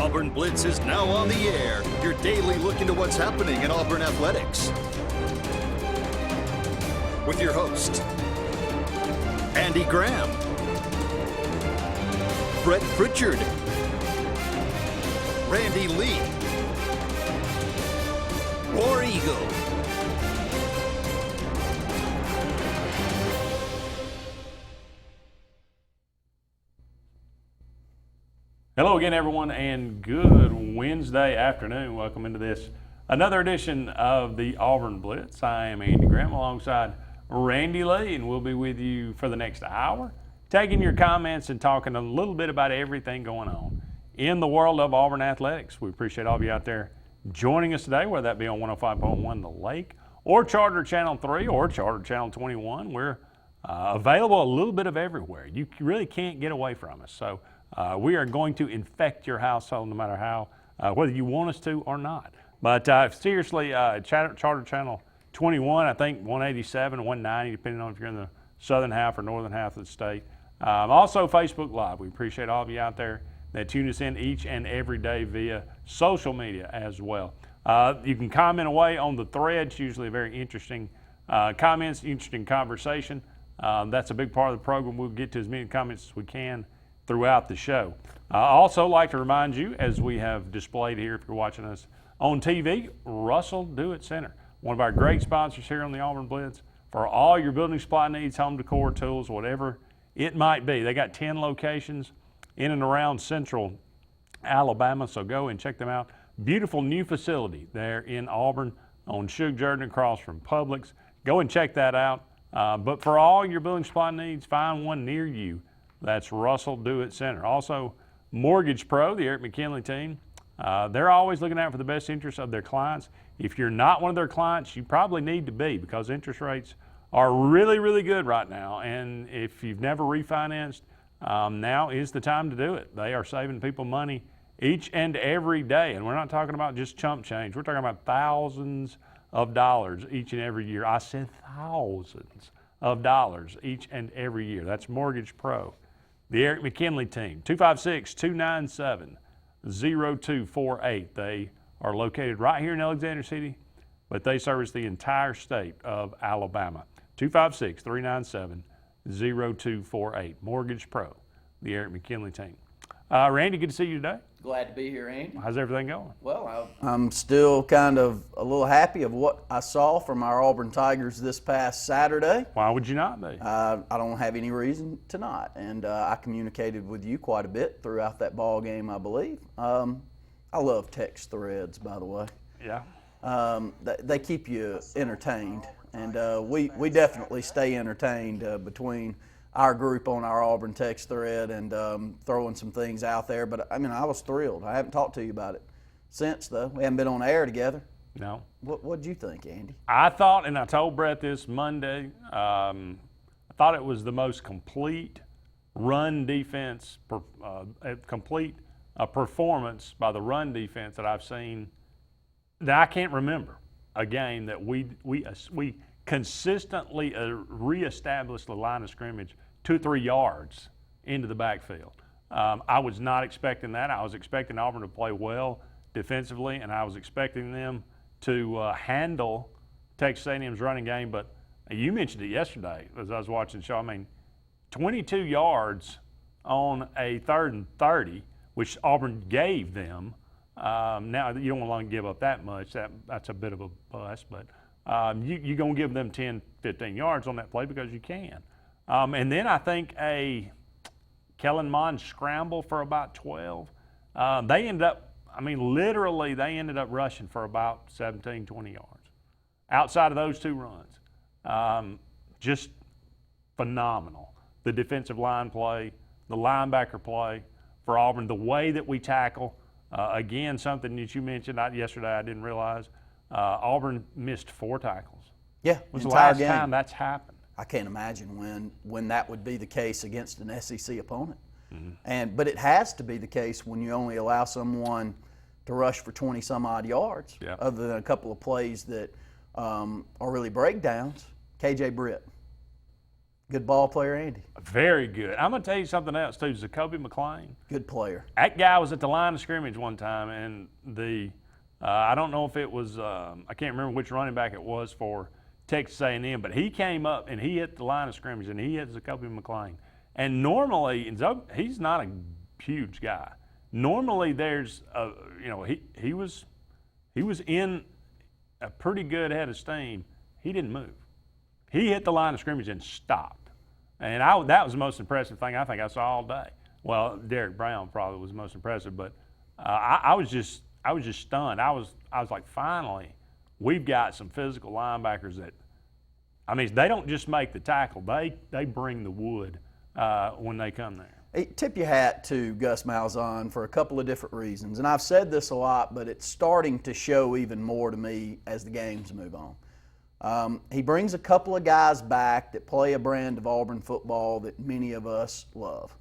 Auburn Blitz is now on the air, your daily look into what's happening in Auburn athletics. With your host, Andy Graham, Brett Pritchard, Randy Lee, War Eagle. Hello again, everyone, and good Wednesday afternoon. Welcome into this another edition of the Auburn Blitz. I am Andy Graham alongside Randy Lee, and we'll be with you for the next hour, taking your comments and talking a little bit about everything going on in the world of Auburn athletics. We appreciate all of you out there joining us today, whether that be on 105.1 The Lake or Charter Channel 3 or Charter Channel 21. We're available a little bit of everywhere. You really can't get away from us. So we are going to infect your household no matter how, whether you want us to or not. But seriously, Charter Channel 21, I think 187, 190, depending on if you're in the southern half or northern half of the state. Also Facebook Live. We appreciate all of you out there that tune us in each and every day via social media as well. You can comment away on the threads, usually very interesting comments, interesting conversation. That's a big part of the program. We'll get to as many comments as we can throughout the show. I also like to remind you, as we have displayed here, if you're watching us on TV, Russell Do-It Center, one of our great sponsors here on the Auburn Blitz for all your building supply needs, home decor, tools, whatever it might be. They got 10 locations in and around central Alabama, so go and check them out. Beautiful new facility there in Auburn on Shug Jordan across from Publix. Go and check that out. But for all your building supply needs, find one near you. That's Russell Do-It Center. Also, Mortgage Pro, the Eric McKinley team, they're always looking out for the best interests of their clients. If you're not one of their clients, you probably need to be, because interest rates are really, really good right now. And if you've never refinanced, now is the time to do it. They are saving people money each and every day. And we're not talking about just chump change. We're talking about thousands of dollars each and every year. I said thousands of dollars each and every year. That's Mortgage Pro. The Eric McKinley team, 256-297-0248. They are located right here in Alexander City, but they service the entire state of Alabama. 256-397-0248. Mortgage Pro, the Eric McKinley team. Randy, good to see you today. Glad to be here, Andy. How's everything going? Well, I'm still kind of a little happy of what I saw from our Auburn Tigers this past Saturday. Why would you not be? I don't have any reason to not, and I communicated with you quite a bit throughout that ball game, I believe. I love text threads, by the way. Yeah. They keep you entertained, and we definitely stay entertained between our group on our Auburn text thread and throwing some things out there. But, I mean, I was thrilled. I haven't talked to you about it since, though. We haven't been on air together. No. What'd you think, Andy? I thought, and I told Brett this Monday, I thought it was the most complete run defense, complete performance by the run defense that I've seen, that I can't remember a game that we consistently reestablished the line of scrimmage 2 or 3 yards into the backfield. I was not expecting that. I was expecting Auburn to play well defensively, and I was expecting them to handle Texas A&M's running game. But you mentioned it yesterday as I was watching the show. I mean, 22 yards on a 3rd and 30, which Auburn gave them. Now, you don't want to give up that much. That's a bit of a bust, but you're going to give them 10, 15 yards on that play because you can. And then I think a Kellen Mond scramble for about 12. They ended up, literally they ended up rushing for about 17, 20 yards. Outside of those 2 runs, just phenomenal. The defensive line play, the linebacker play for Auburn, the way that we tackle. Again, something that you mentioned yesterday I didn't realize. Auburn missed 4 tackles. Yeah, was the last time that's happened. I can't imagine when that would be the case against an SEC opponent. Mm-hmm. But it has to be the case when you only allow someone to rush for 20-some-odd yards, other than a couple of plays that are really breakdowns. KJ Britt, Good ball player, Andy. Very good. I'm going to tell you something else, too. Jacoby McLean. Good player. That guy was at the line of scrimmage one time, and I don't know if it was I can't remember which running back it was for Texas A&M, but he came up and he hit the line of scrimmage, and he hit Jacoby McLean. And normally, he's not a huge guy. Normally, there's he was in a pretty good head of steam. He didn't move. He hit the line of scrimmage and stopped. And that was the most impressive thing I think I saw all day. Well, Derek Brown probably was the most impressive, but I was just stunned. I was like, finally, we've got some physical linebackers that, I mean, they don't just make the tackle. They bring the wood when they come there. Hey, tip your hat to Gus Malzahn for a couple of different reasons. And I've said this a lot, but it's starting to show even more to me as the games move on. He brings a couple of guys back that play a brand of Auburn football that many of us love.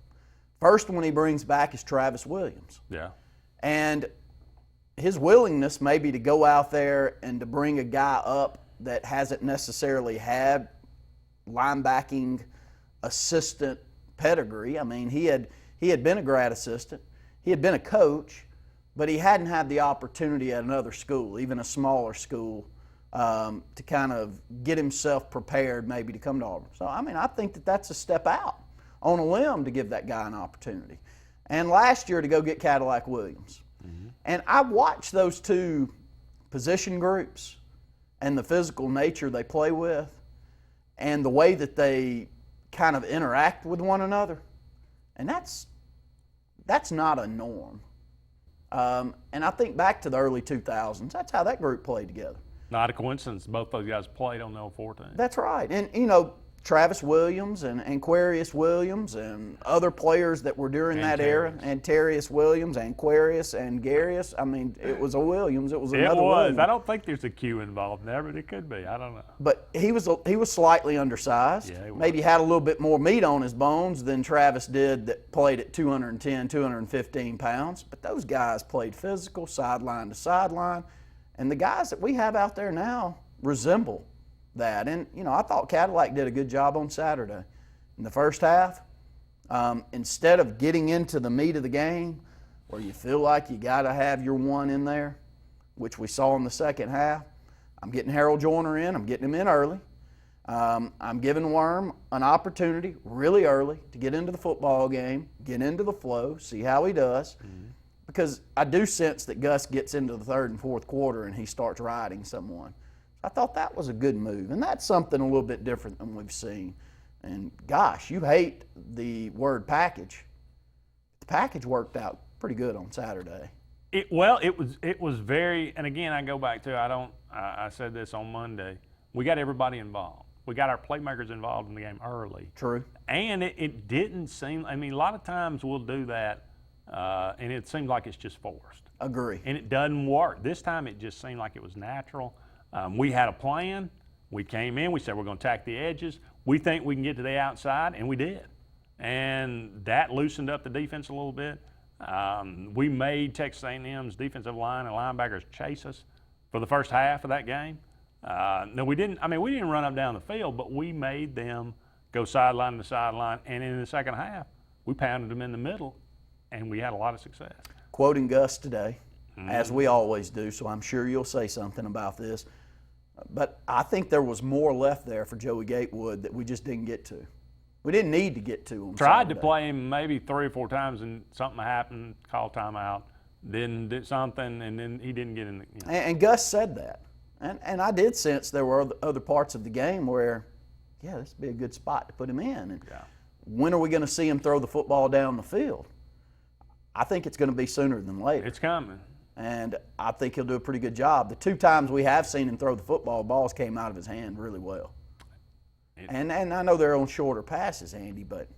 First one he brings back is Travis Williams. Yeah. And his willingness maybe to go out there and to bring a guy up that hasn't necessarily had linebacking assistant pedigree. I mean, he had been a grad assistant, he had been a coach, but he hadn't had the opportunity at another school, even a smaller school, to kind of get himself prepared maybe to come to Auburn. So, I mean, I think that that's a step out on a limb to give that guy an opportunity. And last year to go get Cadillac Williams. Mm-hmm. And I watched those two position groups and the physical nature they play with and the way that they kind of interact with one another. And that's not a norm. And I think back to the early 2000s, that's how that group played together. Not a coincidence. Both those guys played on the 04 team. That's right. And, Travis Williams and Aquarius Williams and other players that were during that era, Antarius Williams, Aquarius, and Garius. I mean, it was a Williams. It was another Williams. I don't think there's a Q involved there, but it could be. I don't know. But he was slightly undersized. Yeah, he was. Maybe had a little bit more meat on his bones than Travis did that played at 210, 215 pounds. But those guys played physical, sideline to sideline. And the guys that we have out there now resemble that. And, I thought Cadillac did a good job on Saturday. In the first half, instead of getting into the meat of the game where you feel like you got to have your one in there, which we saw in the second half, I'm getting Harold Joyner in. I'm getting him in early. I'm giving Worm an opportunity really early to get into the football game, get into the flow, see how he does. Mm-hmm. Because I do sense that Gus gets into the third and fourth quarter and he starts riding someone. I thought that was a good move, and that's something a little bit different than we've seen. And gosh, you hate the word package. The package worked out pretty good on Saturday. It was very, and again, I go back to, I said this on Monday, we got everybody involved. We got our playmakers involved in the game early. True. And it didn't seem, I mean, a lot of times we'll do that, and it seems like it's just forced. Agree. And it doesn't work. This time it just seemed like it was natural. We had a plan. We came in. We said we're going to attack the edges. We think we can get to the outside, and we did. And that loosened up the defense a little bit. We made Texas A&M's defensive line and linebackers chase us for the first half of that game. No, we didn't. I mean, we didn't run up down the field, but we made them go sideline to sideline. And in the second half, we pounded them in the middle, and we had a lot of success. Quoting Gus today, as we always do, so I'm sure you'll say something about this. But I think there was more left there for Joey Gatewood that we just didn't get to. We didn't need to get to him. Tried to play him maybe 3 or 4 times, and something happened, called timeout, then did something, and then he didn't get in the And Gus said that. And I did sense there were other parts of the game where, this would be a good spot to put him in. And when are we going to see him throw the football down the field? I think it's going to be sooner than later. It's coming. And I think he'll do a pretty good job. The 2 times we have seen him throw the football, balls came out of his hand really well. And I know they're on shorter passes, Andy, but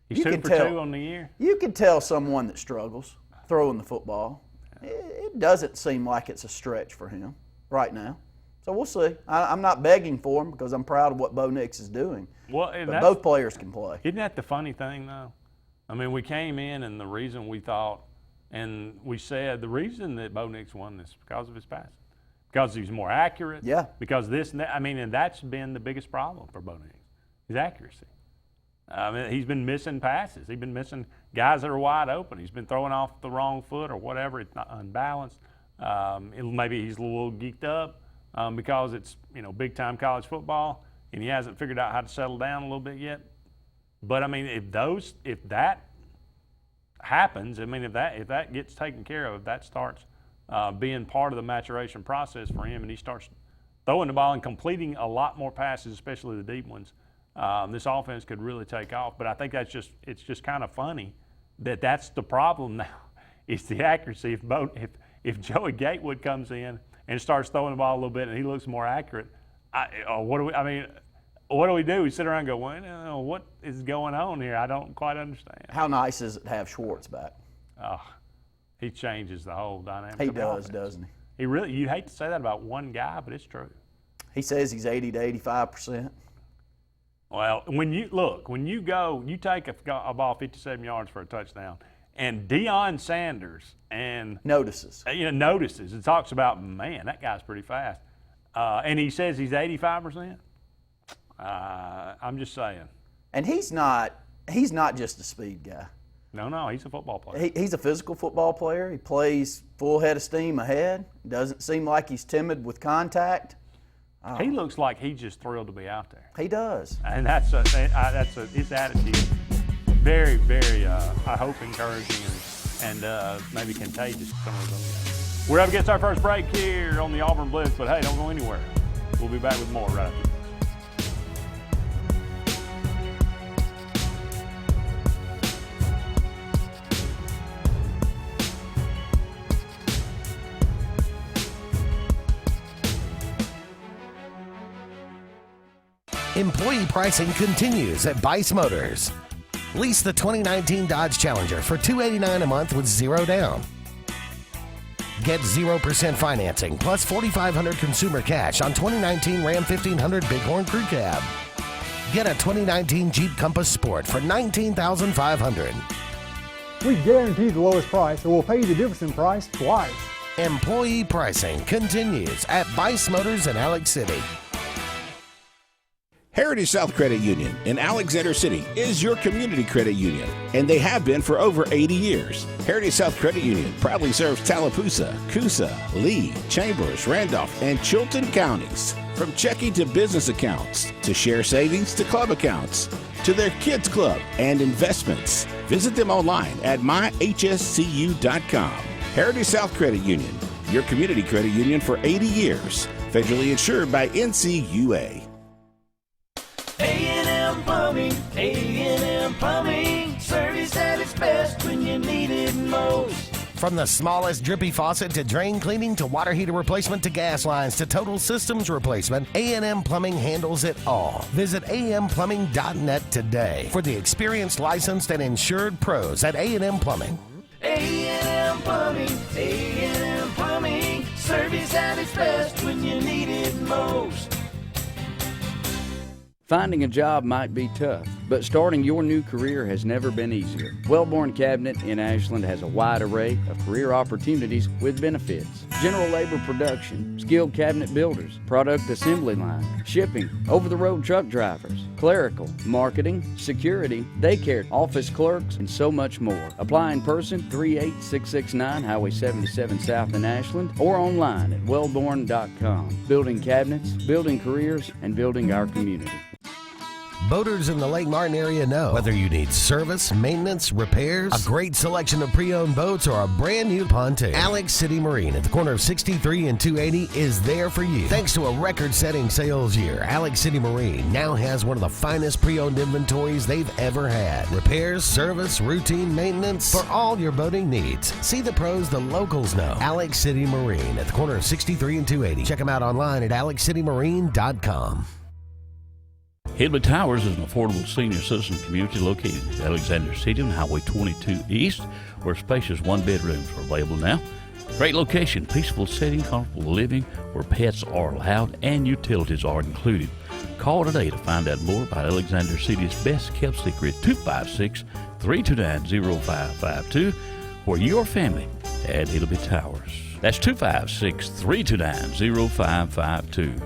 he's 2 for 2 on the year. You can tell someone that struggles throwing the football. It doesn't seem like it's a stretch for him right now. So we'll see. I'm not begging for him because I'm proud of what Bo Nix is doing. But both players can play. Isn't that the funny thing, though? I mean, we came in, and the reason we thought, and we said the reason that Bo Nix won this is because of his passing, because he's more accurate. Yeah. Because and that's been the biggest problem for Bo Nix, his accuracy. He's been missing passes. He's been missing guys that are wide open. He's been throwing off the wrong foot or whatever. It's not unbalanced. Maybe he's a little geeked up because it's big-time college football, and he hasn't figured out how to settle down a little bit yet. But I mean, if that happens, I mean, if that gets taken care of, if that starts being part of the maturation process for him, and he starts throwing the ball and completing a lot more passes, especially the deep ones, this offense could really take off. But I think it's just kind of funny that's the problem now. It's the accuracy. If Joey Gatewood comes in and starts throwing the ball a little bit and he looks more accurate, what do we do? We sit around and go, well, what is going on here? I don't quite understand. How nice is it to have Schwartz back? Oh, he changes the whole dynamic. He of the does, offense. doesn't he? He really. You hate to say that about one guy, but it's true. He says he's 80 to 85%. Well, when you take a ball 57 yards for a touchdown, and Deion Sanders notices. Notices and talks about, man, that guy's pretty fast, and he says he's 85%. I'm just saying. And he's not just a speed guy. No, he's a football player. He's a physical football player. He plays full head of steam ahead. Doesn't seem like he's timid with contact. He looks like he's just thrilled to be out there. He does. And that's his attitude. Very, very, I hope, encouraging and maybe contagious to some of those guys. We're up against our first break here on the Auburn Blitz, but hey, don't go anywhere. We'll be back with more right after this. Employee pricing continues at Bice Motors. Lease the 2019 Dodge Challenger for $289 a month with zero down. Get 0% financing plus $4,500 consumer cash on 2019 Ram 1500 Bighorn Crew Cab. Get a 2019 Jeep Compass Sport for $19,500. We guarantee the lowest price, or we'll pay you the difference in price twice. Employee pricing continues at Bice Motors in Alex City. Heritage South Credit Union in Alexander City is your community credit union, and they have been for over 80 years. Heritage South Credit Union proudly serves Tallapoosa, Coosa, Lee, Chambers, Randolph, and Chilton counties. From checking to business accounts, to share savings to club accounts, to their kids club and investments. Visit them online at myhscu.com. Heritage South Credit Union, your community credit union for 80 years. Federally insured by NCUA. A&M Plumbing, service at its best when you need it most. From the smallest drippy faucet to drain cleaning to water heater replacement to gas lines to total systems replacement, A&M Plumbing handles it all. Visit amplumbing.net today for the experienced, licensed, and insured pros at A&M Plumbing. A&M Plumbing, service at its best when you need it most. Finding a job might be tough, but starting your new career has never been easier. Wellborn Cabinet in Ashland has a wide array of career opportunities with benefits. General labor production, skilled cabinet builders, product assembly line, shipping, over-the-road truck drivers, clerical, marketing, security, daycare, office clerks, and so much more. Apply in person, 38669 Highway 77 South in Ashland, or online at wellborn.com. Building cabinets, building careers, and building our community. Boaters in the Lake Martin area know whether you need service, maintenance, repairs, a great selection of pre-owned boats, or a brand new pontoon. Alex City Marine at the corner of 63 and 280 is there for you. Thanks to a record-setting sales year, Alex City Marine now has one of the finest pre-owned inventories they've ever had. Repairs, service, routine maintenance, for all your boating needs. See the pros the locals know. Alex City Marine at the corner of 63 and 280. Check them out online at alexcitymarine.com. Hillby Towers is an affordable senior citizen community located in Alexander City on Highway 22 East, where spacious one-bedrooms are available now. Great location, peaceful setting, comfortable living, where pets are allowed and utilities are included. Call today to find out more about Alexander City's best-kept secret, 256-329-0552, for your family at Hillby Towers. That's 256-329-0552.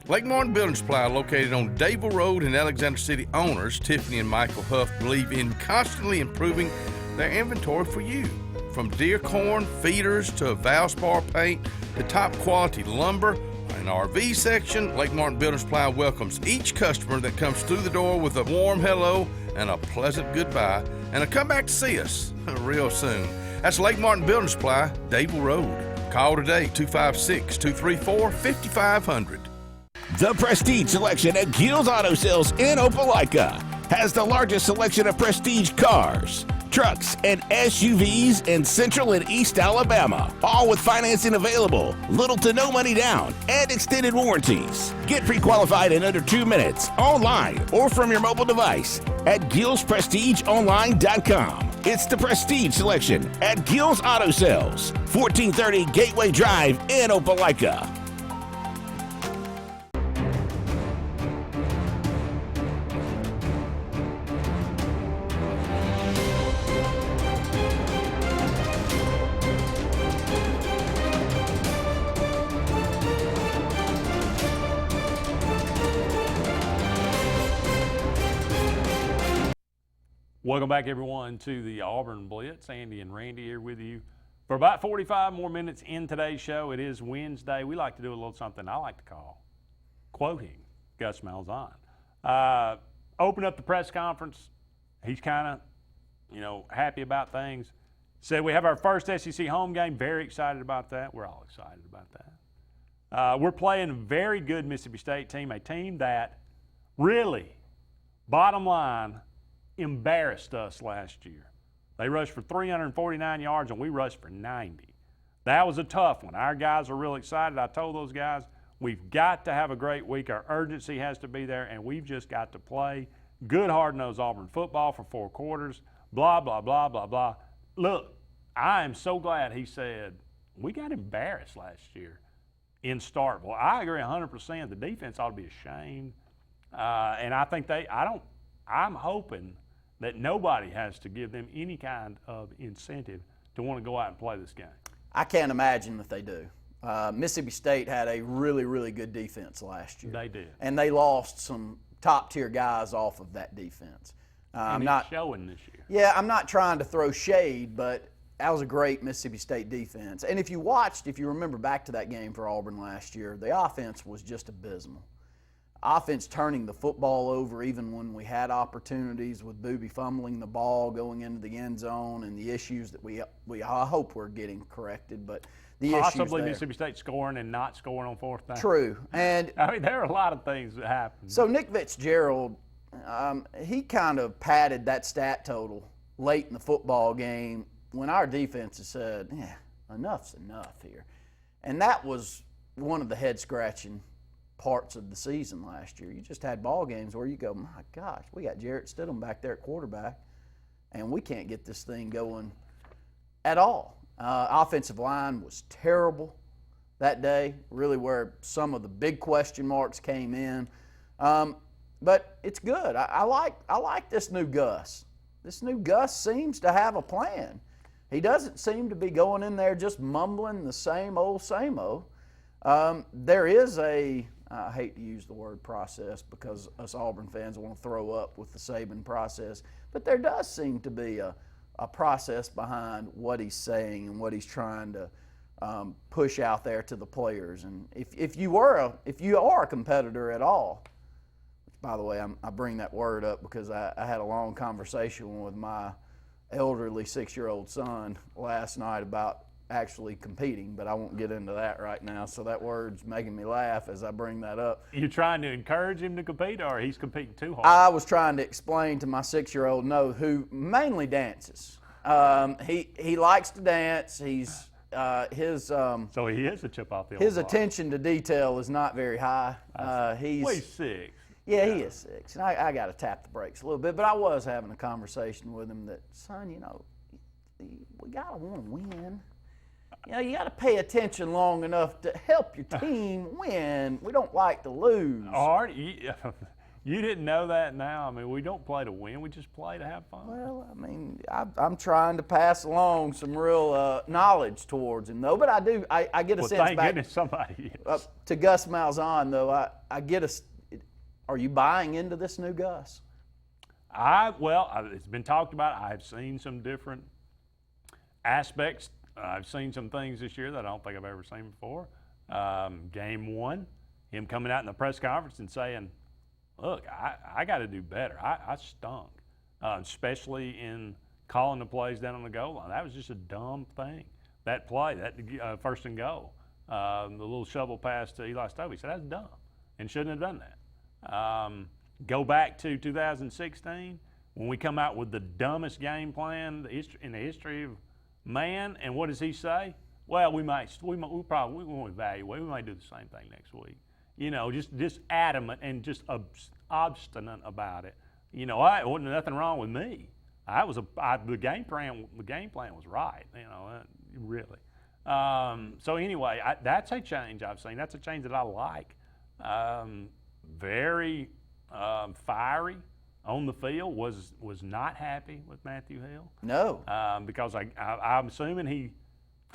Lake Martin Building Supply, located on Dayville Road in Alexander City. Owners Tiffany and Michael Huff believe in constantly improving their inventory for you. From deer corn, feeders, to Valspar paint, to top quality lumber and RV section, Lake Martin Building Supply welcomes each customer that comes through the door with a warm hello and a pleasant goodbye, and a come back to see us real soon. That's Lake Martin Building Supply, Dayville Road. Call today, 256-234-5500. The Prestige Selection at Gill's Auto Sales in Opelika has the largest selection of prestige cars, trucks, and SUVs in Central and East Alabama, all with financing available, little to no money down, and extended warranties. Get pre-qualified in under 2 minutes, online or from your mobile device at GillsPrestigeOnline.com. It's the Prestige Selection at Gill's Auto Sales, 1430 Gateway Drive in Opelika. Welcome back, everyone, to the Auburn Blitz. Andy and Randy here with you for about 45 more minutes in today's show. It is Wednesday. We like to do a little something I like to call quoting Gus Malzahn. Open up the press conference. He's kind of, happy about things. Said we have our first SEC home game. Very excited about that. We're all excited about that. We're playing a very good Mississippi State team, a team that really, bottom line, embarrassed us last year. They rushed for 349 yards and we rushed for 90. That was a tough one. Our guys are real excited. I told those guys we've got to have a great week. Our urgency has to be there, and we've just got to play good, hard-nosed Auburn football for 4 quarters, blah, blah, blah, blah, blah. Look, I am so glad he said we got embarrassed last year in Starkville. I agree 100%. The defense ought to be ashamed. And I think I'm hoping that nobody has to give them any kind of incentive to want to go out and play this game. I can't imagine that they do. Mississippi State had a really, really good defense last year. They did. And they lost some top-tier guys off of that defense. And it's showing this year. Yeah, I'm not trying to throw shade, but that was a great Mississippi State defense. And if you remember back to that game for Auburn last year, the offense was just abysmal. Offense turning the football over even when we had opportunities, with Booby fumbling the ball going into the end zone, and the issues that I hope we're getting corrected, but the possibly issues Mississippi State scoring and not scoring on 4th down. True. And there are a lot of things that happen. So Nick Fitzgerald, he kind of padded that stat total late in the football game when our defense has said, enough's enough here. And that was one of the head-scratching parts of the season last year. You just had ball games where you go, my gosh, we got Jarrett Stidham back there at quarterback, and we can't get this thing going at all. Offensive line was terrible that day, really where some of the big question marks came in. But it's good. I like this new Gus. This new Gus seems to have a plan. He doesn't seem to be going in there just mumbling the same old, same old. There is I hate to use the word process because us Auburn fans want to throw up with the Saban process, but there does seem to be a process behind what he's saying and what he's trying to push out there to the players. And if you are a competitor at all, which by the way I bring that word up because I had a long conversation with my elderly 6-year-old son last night about actually competing, but I won't get into that right now. So that word's making me laugh as I bring that up. You trying to encourage him to compete, or he's competing too hard? I was trying to explain to my 6-year-old who mainly dances. He likes to dance. He's so he is a chip off the old His block. Attention to detail is not very high. He's 6. Yeah, he is 6, and I got to tap the brakes a little bit. But I was having a conversation with him that, son, we gotta want to win. You got to pay attention long enough to help your team win. We don't like to lose. You didn't know that now? I mean, we don't play to win. We just play to have fun. Well, I mean, I'm trying to pass along some real knowledge towards him, though. But I do. I get a sense thank back goodness somebody is. To Gus Malzahn, though. I get a. Are you buying into this new Gus? It's been talked about. I've seen some different aspects. I've seen some things this year that I don't think I've ever seen before. Game one, him coming out in the press conference and saying, look, I got to do better. I stunk, especially in calling the plays down on the goal line. That was just a dumb thing. That play, that first and goal, the little shovel pass to Eli Stovey, he said that's dumb and shouldn't have done that. Go back to 2016 when we come out with the dumbest game plan in the history of man, and what does he say? Well, we probably won't evaluate. We might do the same thing next week. You know, just adamant and just obstinate about it. You know, it wasn't nothing wrong with me. The game plan was right. You know, really. So anyway, that's a change I've seen. That's a change that I like. Very fiery on the field. Was not happy with Matthew Hill. No. Because I'm assuming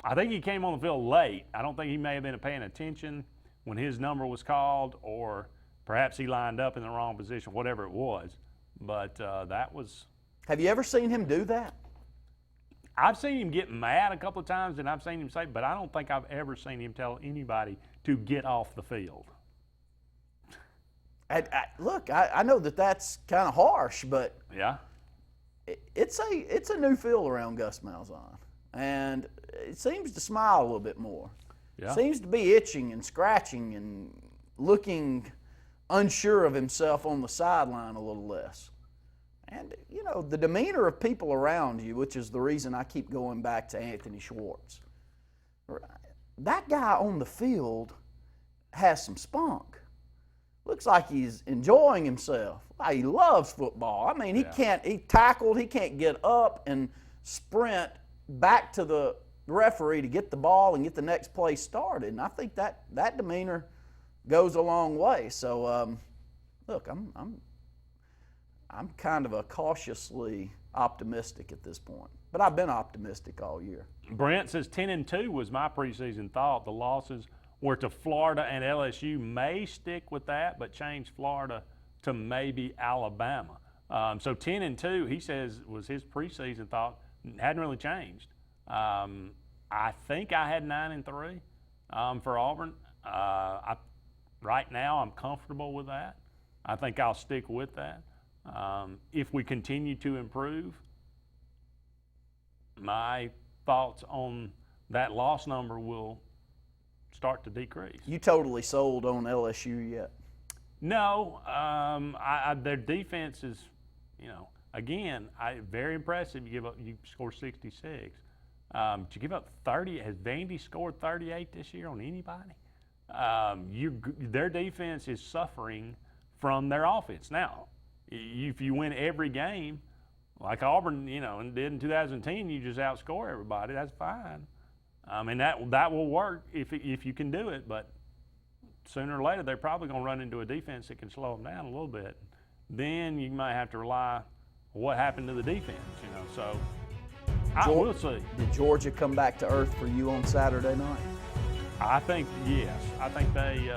I think he came on the field late. I don't think he may have been paying attention when his number was called, or perhaps he lined up in the wrong position, whatever it was. But that was. Have you ever seen him do that? I've seen him get mad a couple of times, and I've seen him say, but I don't think I've ever seen him tell anybody to get off the field. Look, I know that's kind of harsh, but yeah, it's a new feel around Gus Malzahn, and it seems to smile a little bit more. Yeah. Seems to be itching and scratching and looking unsure of himself on the sideline a little less. And, you know, the demeanor of people around you, which is the reason I keep going back to Anthony Schwartz. That guy on the field has some spunk. Looks like he's enjoying himself. He loves football. I mean, he can't get up and sprint back to the referee to get the ball and get the next play started. And I think that demeanor goes a long way. So, look, I'm kind of a cautiously optimistic at this point. But I've been optimistic all year. Brent says 10-2 was my preseason thought. The losses were to Florida and LSU. May stick with that, but change Florida to maybe Alabama. So 10-2, he says, was his preseason thought. Hadn't really changed. I think I had 9-3 for Auburn. Right now, I'm comfortable with that. I think I'll stick with that. If we continue to improve, my thoughts on that loss number will start to decrease. You totally sold on LSU yet? No. Their defense is, you know, again, very impressive. You score 66. But you give up 30. Has Vandy scored 38 this year on anybody? Their defense is suffering from their offense. Now, if you win every game, like Auburn, you know, did in 2010, you just outscore everybody. That's fine. And that will work if you can do it. But sooner or later, they're probably going to run into a defense that can slow them down a little bit. Then you might have to rely on what happened to the defense. You know, so we'll see. Did Georgia come back to earth for you on Saturday night? I think yes. I think they.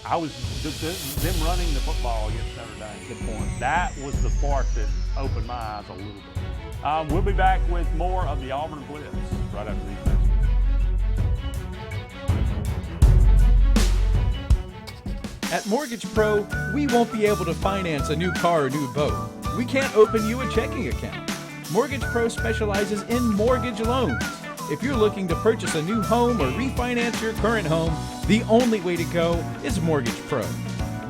Them running the football against Notre Dame. Good point. That was the part that opened my eyes a little bit. We'll be back with more of the Auburn Blitz right after these messages. At Mortgage Pro, we won't be able to finance a new car or new boat. We can't open you a checking account. Mortgage Pro specializes in mortgage loans. If you're looking to purchase a new home or refinance your current home, the only way to go is Mortgage Pro.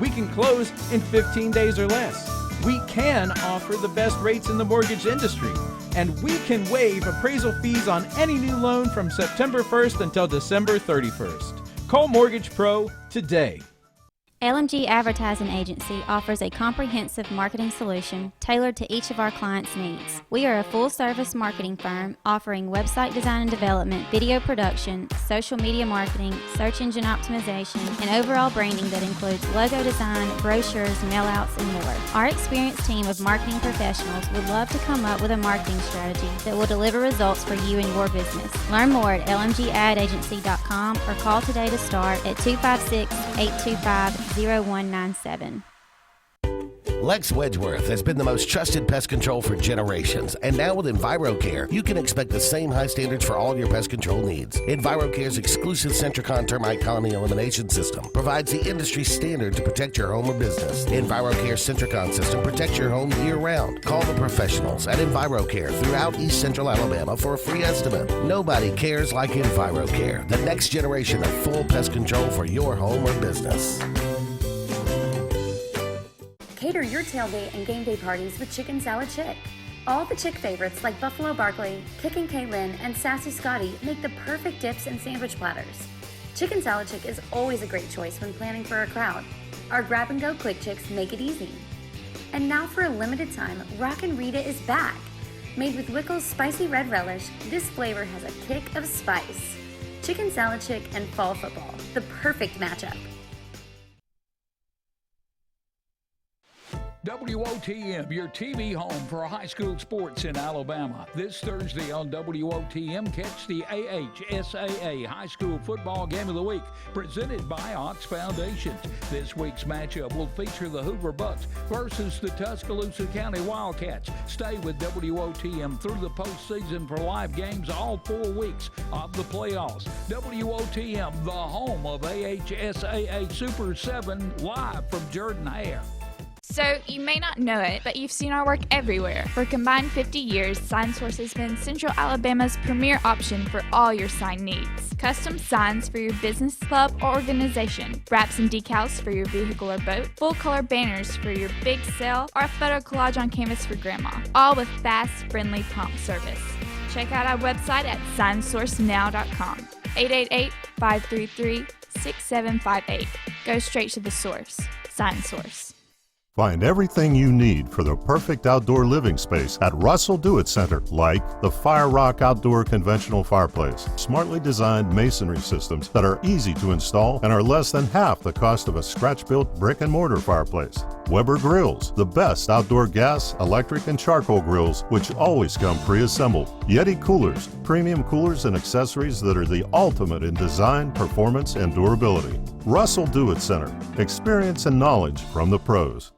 We can close in 15 days or less. We can offer the best rates in the mortgage industry. And we can waive appraisal fees on any new loan from September 1st until December 31st. Call Mortgage Pro today. LMG Advertising Agency offers a comprehensive marketing solution tailored to each of our clients' needs. We are a full-service marketing firm offering website design and development, video production, social media marketing, search engine optimization, and overall branding that includes logo design, brochures, mailouts, and more. Our experienced team of marketing professionals would love to come up with a marketing strategy that will deliver results for you and your business. Learn more at lmgadagency.com or call today to start at 256-825-0197. Lex Wedgeworth has been the most trusted pest control for generations, and now with EnviroCare, you can expect the same high standards for all your pest control needs. EnviroCare's exclusive Centricon termite colony elimination system provides the industry standard to protect your home or business. EnviroCare's Centricon system protects your home year-round. Call the professionals at EnviroCare throughout East Central Alabama for a free estimate. Nobody cares like EnviroCare, the next generation of full pest control for your home or business. Cater your tailgate and game day parties with Chicken Salad Chick. All the Chick favorites like Buffalo Barkley, Kickin' Kaylin, and Sassy Scotty make the perfect dips and sandwich platters. Chicken Salad Chick is always a great choice when planning for a crowd. Our grab-and-go quick chicks make it easy. And now for a limited time, Rockin' Rita is back. Made with Wickles spicy red relish, this flavor has a kick of spice. Chicken Salad Chick and fall football, the perfect matchup. WOTM, your TV home for high school sports in Alabama. This Thursday on WOTM, catch the AHSAA High School Football Game of the Week, presented by Ox Foundation. This week's matchup will feature the Hoover Bucks versus the Tuscaloosa County Wildcats. Stay with WOTM through the postseason for live games all 4 weeks of the playoffs. WOTM, the home of AHSAA Super 7, live from Jordan Hare. So, you may not know it, but you've seen our work everywhere. For a combined 50 years, SignSource has been Central Alabama's premier option for all your sign needs. Custom signs for your business, club, or organization. Wraps and decals for your vehicle or boat. Full-color banners for your big sale, or a photo collage on canvas for grandma. All with fast, friendly, prompt service. Check out our website at signsourcenow.com. 888-533-6758. Go straight to the source. SignSource. Find everything you need for the perfect outdoor living space at Russell Do-It Center, like the Fire Rock Outdoor Conventional Fireplace. Smartly designed masonry systems that are easy to install and are less than half the cost of a scratch-built brick and mortar fireplace. Weber Grills, the best outdoor gas, electric, and charcoal grills, which always come pre-assembled. Yeti Coolers, premium coolers and accessories that are the ultimate in design, performance, and durability. Russell Do-It Center, experience and knowledge from the pros.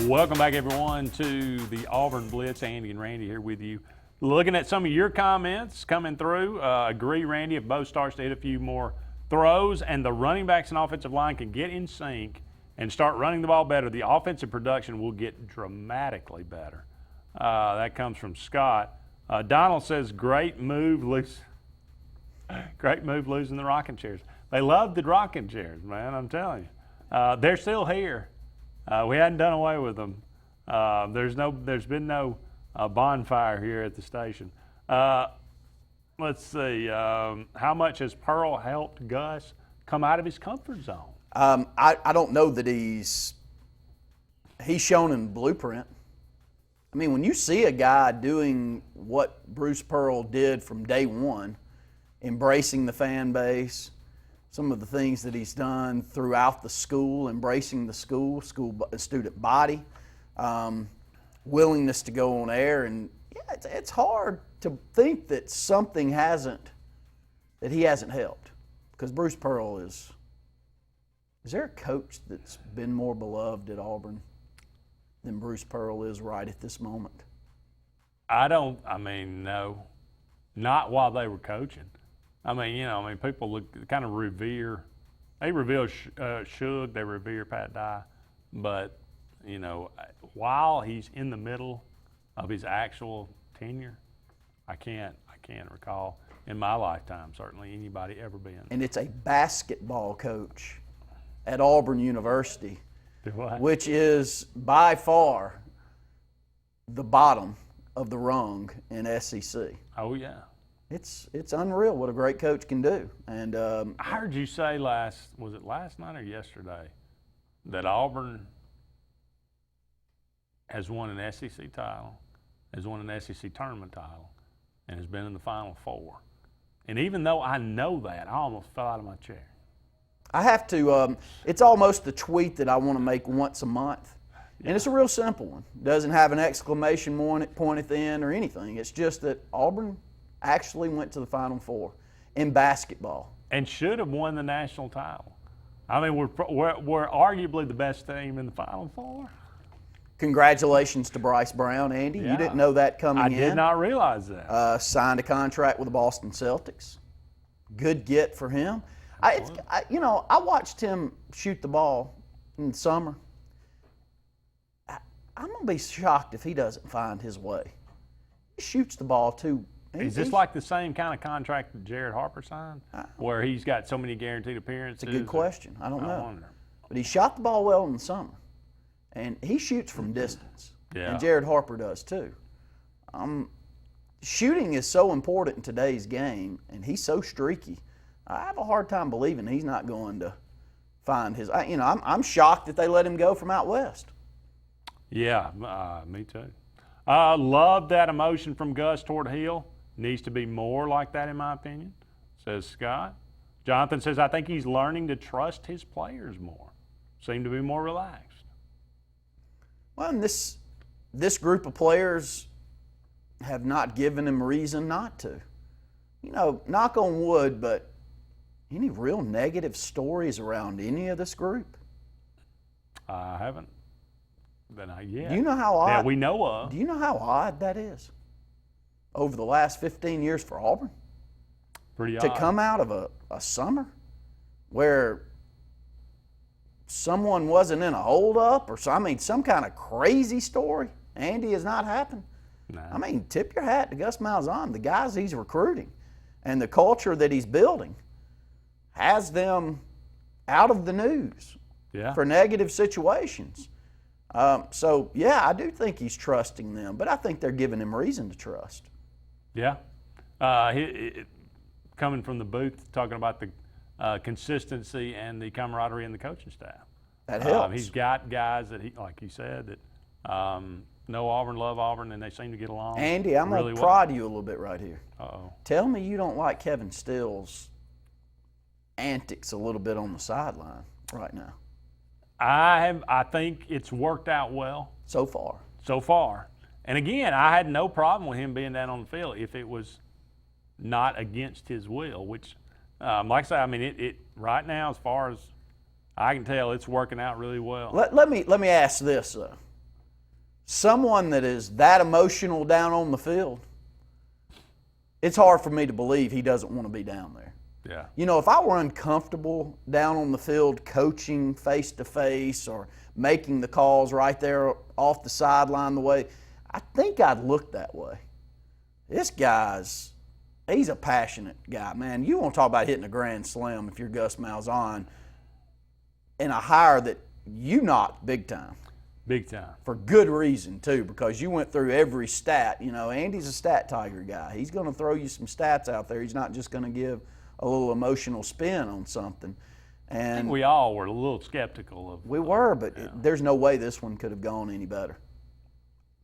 Welcome back, everyone, to the Auburn Blitz. Andy and Randy here with you. Looking at some of your comments coming through. Agree, Randy, if Bo starts to hit a few more throws and the running backs and offensive line can get in sync and start running the ball better, the offensive production will get dramatically better. That comes from Scott. Donald says, great move losing the rocking chairs. They love the rocking chairs, man, I'm telling you. They're still here. We hadn't done away with them. There's been no bonfire here at the station. Let's see. How much has Pearl helped Gus come out of his comfort zone? I don't know that he's shown in blueprint. I mean, when you see a guy doing what Bruce Pearl did from day one, embracing the fan base, some of the things that he's done throughout the school, embracing the school student body, willingness to go on air, and yeah, it's hard to think that he hasn't helped, because Bruce Pearl is there a coach that's been more beloved at Auburn than Bruce Pearl is right at this moment? No, not while they were coaching. People kind of revere. They revere Shug, they revere Pat Dye, but you know, while he's in the middle of his actual tenure, I can't recall in my lifetime certainly anybody ever been. And it's a basketball coach at Auburn University, which is by far the bottom of the rung in SEC. Oh yeah. It's unreal what a great coach can do. And I heard you say last night or yesterday that Auburn has won an SEC title, has won an SEC tournament title, and has been in the Final Four. And even though I know that, I almost fell out of my chair. I have to, it's almost a tweet that I want to make once a month. And it's a real simple one. Doesn't have an exclamation point at the end or anything. It's just that Auburn actually went to the Final Four in basketball. And should have won the national title. I mean, we're arguably the best team in the Final Four. Congratulations to Bryce Brown, Andy. Yeah. You didn't know that coming in. I did not realize that. Signed a contract with the Boston Celtics. Good get for him. I watched him shoot the ball in the summer. I'm going to be shocked if he doesn't find his way. He shoots the ball too. Is this like the same kind of contract that Jared Harper signed, where he's got so many guaranteed appearances? It's a good question. I don't know. Wonder. But he shot the ball well in the summer. And he shoots from distance. Yeah. And Jared Harper does too. Shooting is so important in today's game, and he's so streaky. I have a hard time believing he's not going to find his. I'm shocked that they let him go from out west. Yeah, me too. Love that emotion from Gus toward Hill. Needs to be more like that, in my opinion, says Scott. Jonathan says, I think he's learning to trust his players more. Seem to be more relaxed. Well, and this group of players have not given him reason not to. You know, knock on wood, but any real negative stories around any of this group? I haven't. But not yet. Do you know how odd? That we know of. Do you know how odd that is? Over the last 15 years for Auburn? Pretty odd. To come out of a summer where someone wasn't in a holdup or some kind of crazy story. Andy, has not happened. No. I mean, tip your hat to Gus Malzahn. The guys he's recruiting and the culture that he's building has them out of the news for negative situations. So, yeah, I do think he's trusting them, but I think they're giving him reason to trust. Yeah. Coming from the booth, talking about the consistency and the camaraderie in the coaching staff. That helps. He's got guys that, like you said, that know Auburn, love Auburn, and they seem to get along. Andy, I'm really going to prod you a little bit right here. Uh-oh. Tell me you don't like Kevin Still's antics a little bit on the sideline right now. I think it's worked out well. So far. So far. And again, I had no problem with him being down on the field if it was not against his will, which, like I say, I mean, it right now, as far as I can tell, it's working out really well. Let me ask this, though. Someone that is that emotional down on the field, it's hard for me to believe he doesn't want to be down there. Yeah. You know, if I were uncomfortable down on the field coaching face-to-face or making the calls right there off the sideline the way, I think I'd look that way. This he's a passionate guy, man. You want to talk about hitting a grand slam if you're Gus Malzahn in a hire that you knocked big time. Big time. For good reason, too, because you went through every stat. You know, Andy's a stat tiger guy. He's going to throw you some stats out there. He's not just going to give a little emotional spin on something. And I think we all were a little skeptical of. We were, but there's no way this one could have gone any better.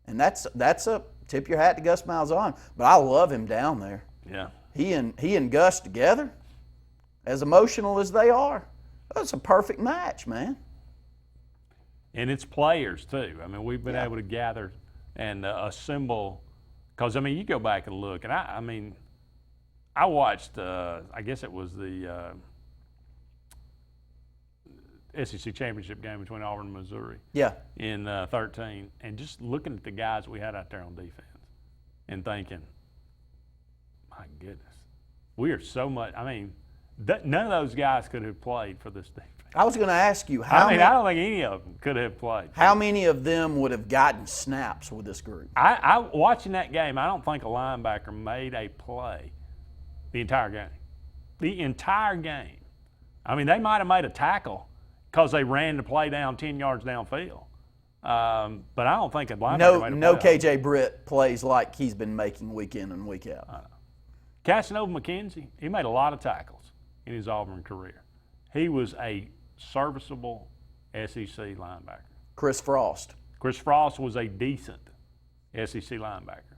And that's a tip your hat to Gus Malzahn. But I love him down there. Yeah. He and Gus together, as emotional as they are, that's a perfect match, man. And it's players too. I mean, we've been able to gather and assemble. Because I mean, you go back and look, and I mean. I watched, I guess it was the SEC championship game between Auburn and Missouri in 13, and just looking at the guys we had out there on defense and thinking, my goodness, we are so much, I mean, none of those guys could have played for this defense. I was going to ask you, I don't think any of them could have played. How many of them would have gotten snaps with this group? I watching that game, I don't think a linebacker made a play the entire game. The entire game. I mean, they might have made a tackle because they ran the play down 10 yards downfield. But I don't think a linebacker made a play. No KJ Britt plays like he's been making week in and week out. Casanova McKenzie, he made a lot of tackles in his Auburn career. He was a serviceable SEC linebacker. Chris Frost. Chris Frost was a decent SEC linebacker.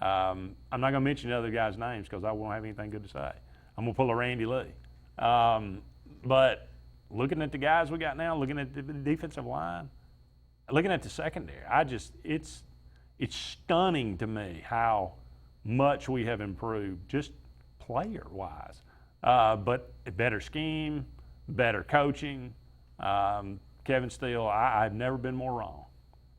I'm not going to mention the other guys' names because I won't have anything good to say. I'm going to pull a Randy Lee. But looking at the guys we got now, looking at the defensive line, looking at the secondary, it's stunning to me how much we have improved just player-wise. But a better scheme, better coaching. Kevin Steele, I've never been more wrong.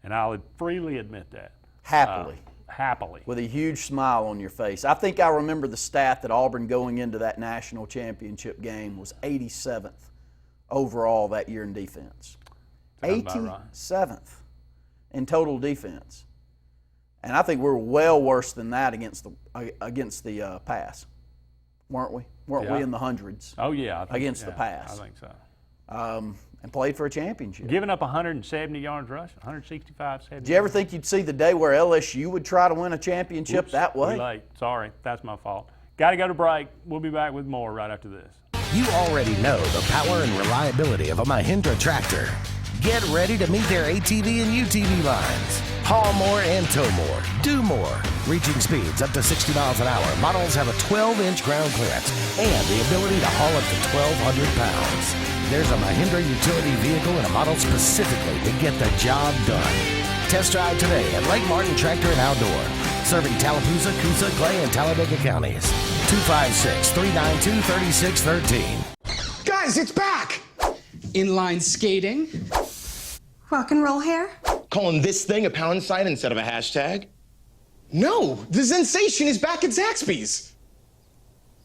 And I'll freely admit that. Happily. Happily. With a huge smile on your face. I think I remember the stat that Auburn going into that national championship game was 87th overall that year in defense. 87th in total defense. And I think we're well worse than that against the pass, weren't we? Weren't we in the hundreds? Oh, yeah. Against the pass. I think so. And played for a championship. Giving up 170 yards rushing, 165, 70. Did you ever think you'd see the day where LSU would try to win a championship that way? Too late. Sorry, that's my fault. Got to go to break. We'll be back with more right after this. You already know the power and reliability of a Mahindra tractor. Get ready to meet their ATV and UTV lines. Haul more and tow more. Do more. Reaching speeds up to 60 miles an hour. Models have a 12-inch ground clearance and the ability to haul up to 1,200 pounds. There's a Mahindra utility vehicle and a model specifically to get the job done. Test drive today at Lake Martin Tractor and Outdoor. Serving Tallapoosa, Coosa, Clay, and Talladega counties. 256-392-3613. Guys, it's back! Inline skating. Rock and roll hair. Calling this thing a pound sign instead of a hashtag? No, the sensation is back at Zaxby's.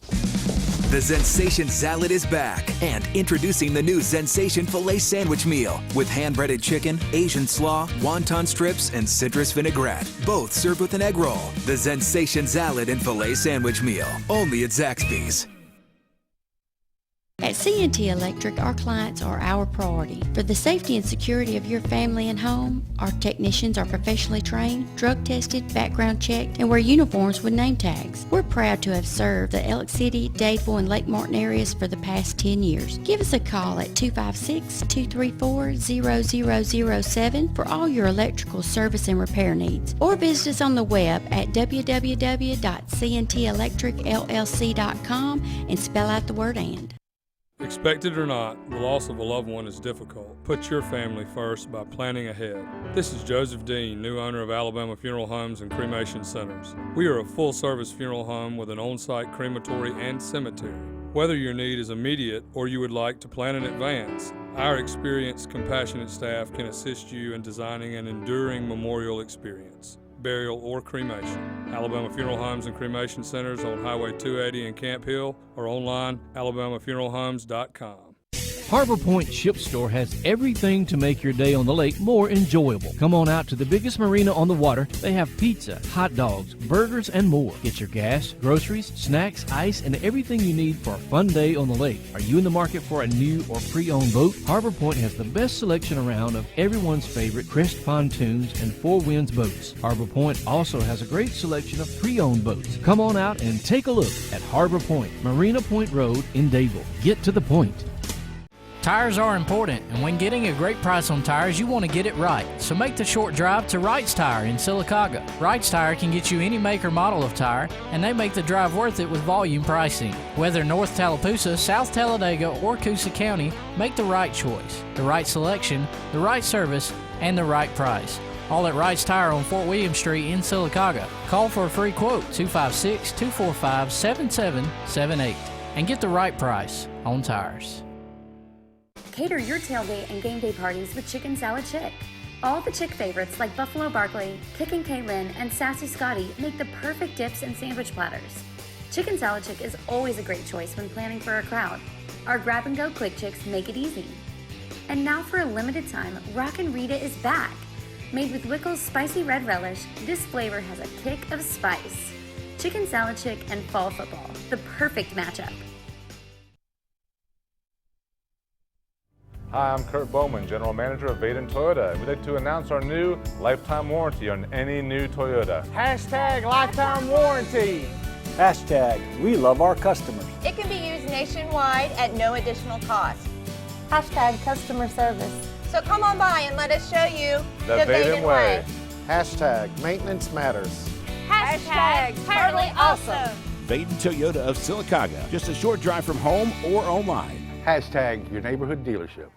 The Zensation Salad is back, and introducing the new Zensation Filet Sandwich Meal with hand-breaded chicken, Asian slaw, wonton strips, and citrus vinaigrette, both served with an egg roll. The Zensation Salad and Filet Sandwich Meal, only at Zaxby's. At C&T Electric, our clients are our priority. For the safety and security of your family and home, our technicians are professionally trained, drug tested, background checked, and wear uniforms with name tags. We're proud to have served the Elk City, Dadeville, and Lake Martin areas for the past 10 years. Give us a call at 256-234-0007 for all your electrical service and repair needs, or visit us on the web at www.cntelectricllc.com and spell out the word "and." Expected or not, the loss of a loved one is difficult. Put your family first by planning ahead. This is Joseph Dean, new owner of Alabama Funeral Homes and Cremation Centers. We are a full-service funeral home with an on-site crematory and cemetery. Whether your need is immediate or you would like to plan in advance, our experienced, compassionate staff can assist you in designing an enduring memorial experience, burial, or cremation. Alabama Funeral Homes and Cremation Centers on Highway 280 in Camp Hill or online, alabamafuneralhomes.com. Harbor Point Ship Store has everything to make your day on the lake more enjoyable. Come on out to the biggest marina on the water. They have pizza, hot dogs, burgers, and more. Get your gas, groceries, snacks, ice, and everything you need for a fun day on the lake. Are you in the market for a new or pre-owned boat? Harbor Point has the best selection around of everyone's favorite Crest pontoons and Four Winds boats. Harbor Point also has a great selection of pre-owned boats. Come on out and take a look at Harbor Point, Marina Point Road in Dadeville. Get to the point. Tires are important, and when getting a great price on tires, you want to get it right. So make the short drive to Wright's Tire in Sylacauga. Wright's Tire can get you any make or model of tire, and they make the drive worth it with volume pricing. Whether North Tallapoosa, South Talladega, or Coosa County, make the right choice, the right selection, the right service, and the right price. All at Wright's Tire on Fort William Street in Sylacauga. Call for a free quote, 256-245-7778, and get the right price on tires. Cater your tailgate and game day parties with Chicken Salad Chick. All the Chick favorites like Buffalo Barkley, Kickin' Kaylin, and Sassy Scotty make the perfect dips and sandwich platters. Chicken Salad Chick is always a great choice when planning for a crowd. Our grab-and-go quick chicks make it easy. And now for a limited time, Rockin' Rita is back. Made with Wickles spicy red relish, this flavor has a kick of spice. Chicken salad chick and fall football, the perfect matchup. Hi, I'm Kurt Bowman, General Manager of Vaden Toyota. We'd like to announce our new lifetime warranty on any new Toyota. Hashtag lifetime warranty. Hashtag we love our customers. It can be used nationwide at no additional cost. Hashtag customer service. So come on by and let us show you the Vaden way. Hashtag maintenance matters. Hashtag totally awesome. Vaden Toyota of Sylacauga, just a short drive from home or online. Hashtag your neighborhood dealership.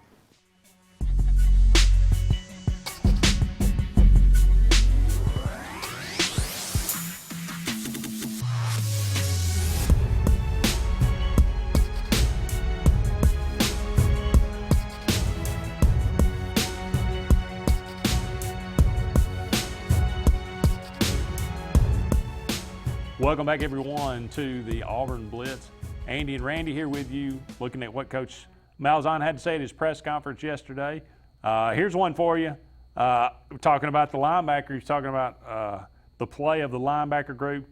Welcome back, everyone, to the Auburn Blitz. Andy and Randy here with you, looking at what Coach Malzahn had to say at his press conference yesterday. Here's one for you. Talking about the linebacker, he's talking about the play of the linebacker group.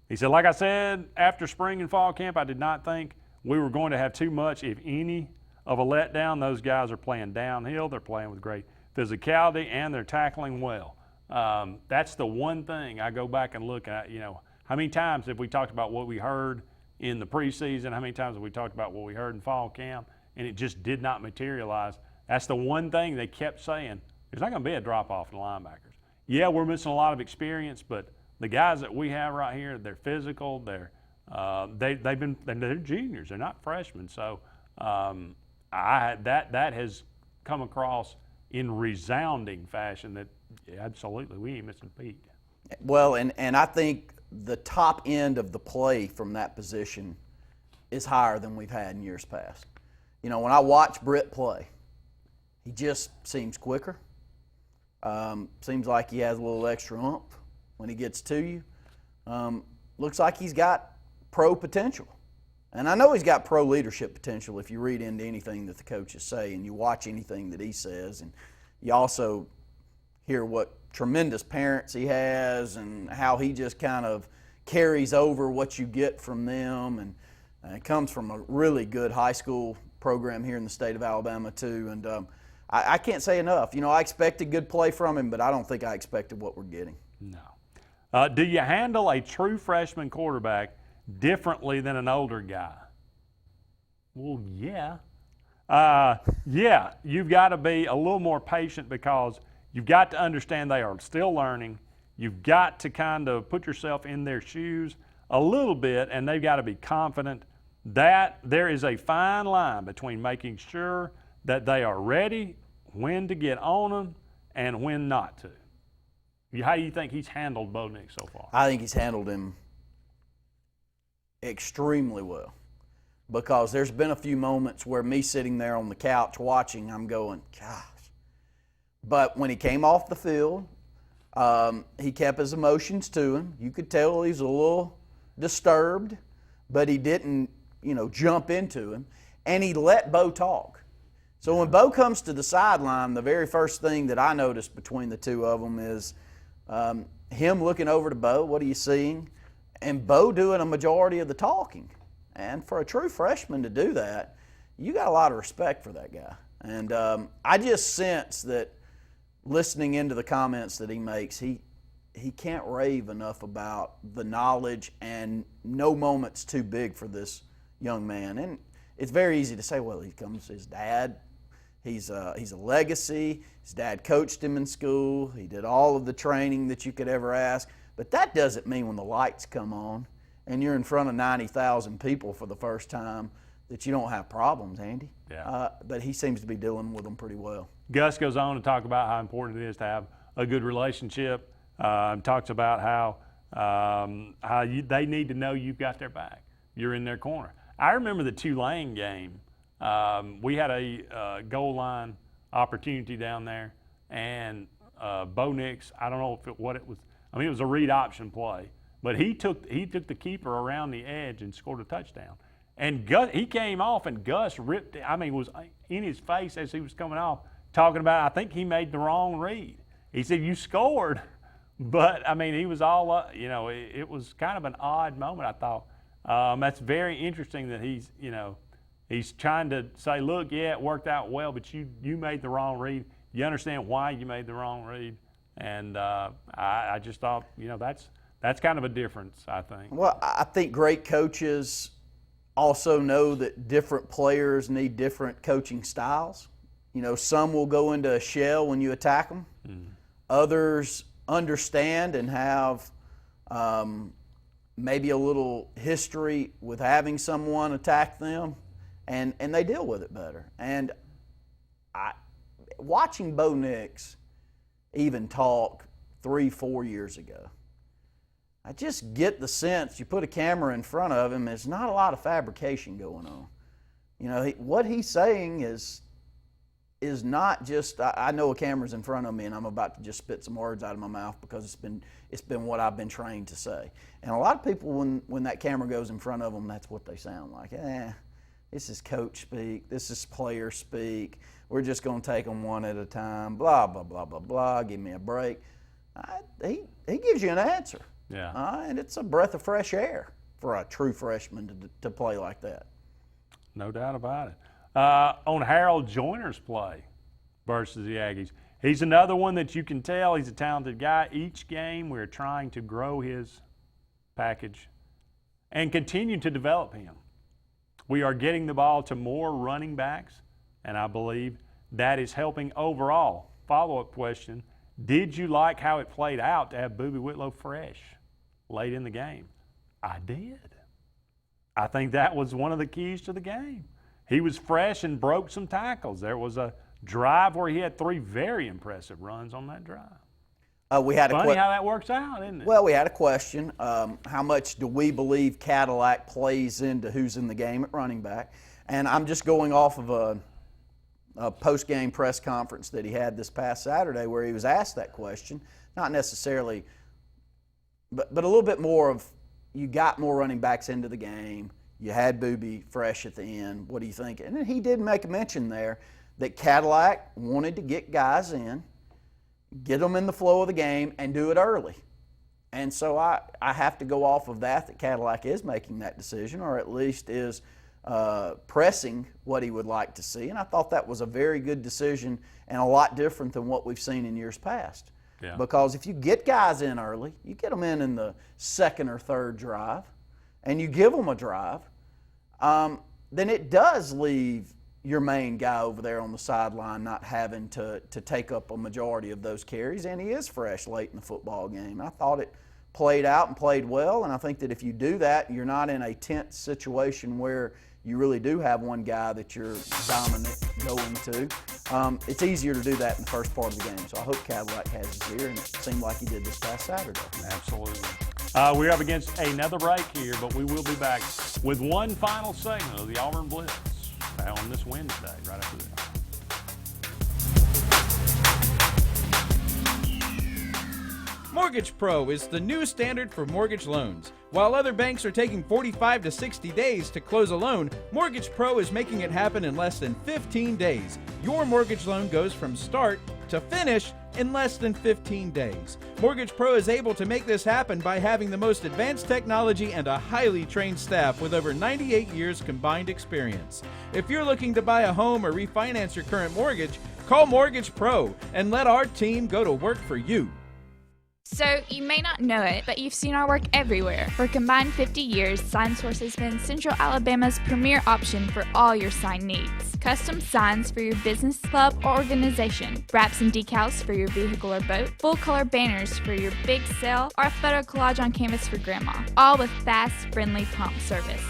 He said, like I said, after spring and fall camp, I did not think we were going to have too much, if any, of a letdown. Those guys are playing downhill. They're playing with great physicality, and they're tackling well. That's the one thing I go back and look at, how many times have we talked about what we heard in the preseason? How many times have we talked about what we heard in fall camp? And it just did not materialize. That's the one thing they kept saying. There's not going to be a drop-off in linebackers. Yeah, we're missing a lot of experience, but the guys that we have right here, they're physical. They're juniors. They're not freshmen. So that has come across in resounding fashion that absolutely we ain't missing a beat. Well, and I think the top end of the play from that position is higher than we've had in years past. When I watch Britt play, he just seems quicker. Seems like he has a little extra oomph when he gets to you. Looks like he's got pro potential. And I know he's got pro leadership potential if you read into anything that the coaches say and you watch anything that he says. And you also hear what tremendous parents he has and how he just kind of carries over what you get from them. And it comes from a really good high school program here in the state of Alabama too. And I can't say enough. I expected good play from him, but I don't think I expected what we're getting. No. Do you handle a true freshman quarterback differently than an older guy? Well, yeah. Yeah, you've got to be a little more patient because you've got to understand they are still learning. You've got to kind of put yourself in their shoes a little bit, and they've got to be confident that there is a fine line between making sure that they are ready, when to get on them, and when not to. How do you think he's handled Bo Nix so far? I think he's handled him extremely well because there's been a few moments where me sitting there on the couch watching, I'm going, gosh. But when he came off the field, he kept his emotions to him. You could tell he was a little disturbed, but he didn't, jump into him. And he let Bo talk. So when Bo comes to the sideline, the very first thing that I noticed between the two of them is him looking over to Bo, what are you seeing? And Bo doing a majority of the talking. And for a true freshman to do that, you got a lot of respect for that guy. And I just sense that listening into the comments that he makes, he can't rave enough about the knowledge and no moment's too big for this young man. And it's very easy to say, well, he comes his dad. He's a legacy. His dad coached him in school. He did all of the training that you could ever ask. But that doesn't mean when the lights come on and you're in front of 90,000 people for the first time that you don't have problems, Andy. Yeah. But he seems to be dealing with them pretty well. Gus goes on to talk about how important it is to have a good relationship. Talks about how they need to know you've got their back. You're in their corner. I remember the Tulane game. We had a goal line opportunity down there, and Bo Nix, I don't know what it was. I mean, it was a read option play, but he took the keeper around the edge and scored a touchdown. And Gus, he came off, and Gus ripped, was in his face as he was coming off, talking about, I think he made the wrong read. He said, you scored, but, he was all up, it was kind of an odd moment, I thought. That's very interesting that he's trying to say, look, yeah, it worked out well, but you made the wrong read. You understand why you made the wrong read. And I just thought, that's kind of a difference, I think. Well, I think great coaches also know that different players need different coaching styles. Some will go into a shell when you attack them. Others understand and have maybe a little history with having someone attack them, and they deal with it better. And watching Bo Nix even talk 3-4 years ago, I just get the sense you put a camera in front of him, there's not a lot of fabrication going on. What he's saying is not just, I know a camera's in front of me and I'm about to just spit some words out of my mouth because it's been what I've been trained to say. And a lot of people, when that camera goes in front of them, that's what they sound like. This is coach speak, this is player speak, we're just going to take them one at a time, blah, blah, blah, blah, blah, give me a break. He gives you an answer. Yeah. And it's a breath of fresh air for a true freshman to play like that. No doubt about it. On Harold Joyner's play versus the Aggies, he's another one that you can tell he's a talented guy. Each game we're trying to grow his package and continue to develop him. We are getting the ball to more running backs, and I believe that is helping overall. Follow-up question, did you like how it played out to have Boobie Whitlow fresh late in the game? I did. I think that was one of the keys to the game. He was fresh and broke some tackles. There was a drive where he had 3 very impressive runs on that drive. We had Funny how that works out, isn't it? Well, we had a question. How much do we believe Cadillac plays into who's in the game at running back? And I'm just going off of a post-game press conference that he had this past Saturday where he was asked that question. Not necessarily, but a little bit more of, you got more running backs into the game. You had Boobie fresh at the end. What do you think? And he did make a mention there that Cadillac wanted to get guys in, get them in the flow of the game, and do it early. And so I have to go off of that Cadillac is making that decision, or at least is pressing what he would like to see. And I thought that was a very good decision and a lot different than what we've seen in years past. Yeah. Because if you get guys in early, you get them in the second or third drive, and you give them a drive, then it does leave your main guy over there on the sideline not having to take up a majority of those carries, and he is fresh late in the football game. I thought it played out and played well, and I think that if you do that, you're not in a tense situation where you really do have one guy that you're dominant going to. It's easier to do that in the first part of the game. So I hope Cadillac has his ear, and it seemed like he did this past Saturday. Absolutely. We're up against another break here, but we will be back with one final segment of the Auburn Blitz on this Wednesday, right after this. Mortgage Pro is the new standard for mortgage loans. While other banks are taking 45 to 60 days to close a loan, Mortgage Pro is making it happen in less than 15 days. Your mortgage loan goes from start to finish in less than 15 days. Mortgage Pro is able to make this happen by having the most advanced technology and a highly trained staff with over 98 years combined experience. If you're looking to buy a home or refinance your current mortgage, call Mortgage Pro and let our team go to work for you. So, you may not know it, but you've seen our work everywhere. For a combined 50 years, SignSource has been Central Alabama's premier option for all your sign needs. Custom signs for your business, club, or organization. Wraps and decals for your vehicle or boat. Full-color banners for your big sale, or a photo collage on canvas for grandma. All with fast, friendly, prompt service.